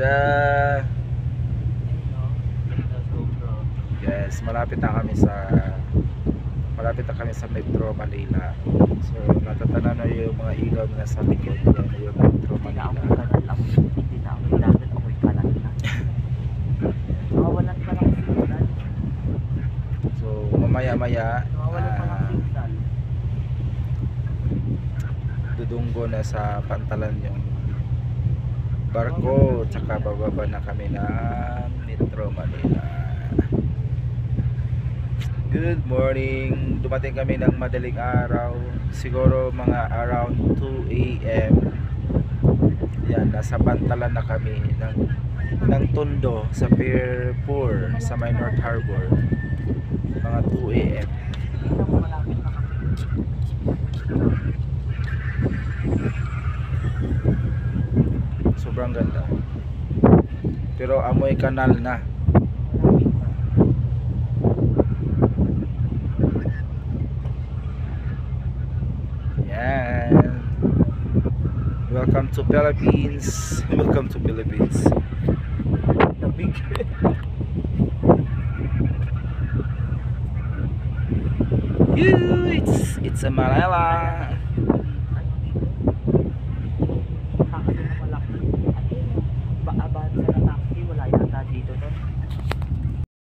umaga. Yes, malapit na kami sa Metro Manila. So natatanaw na yung mga ilaw na sa likod. Yan yung Metro Manila. Hindi na ako dagat, ako'y kalat na. Nawawalan pa ng signal. So mamaya-maya Nawawalan pa ng signal. dudunggo na sa Pantalan yung barko, tsaka bababa na kami ng Metro Manila. Good morning. Dumating kami ng madaling araw, siguro mga around 2 AM. Yan, nasa Pantalan na kami ng Tondo sa Pier 4 sa may North Harbor. Mga 2 AM. Malapit na kami. Sobrang ganda. Pero amoy kanal na. Yan. Welcome to Philippines. Welcome to Philippines. Tabig. It's a Manila.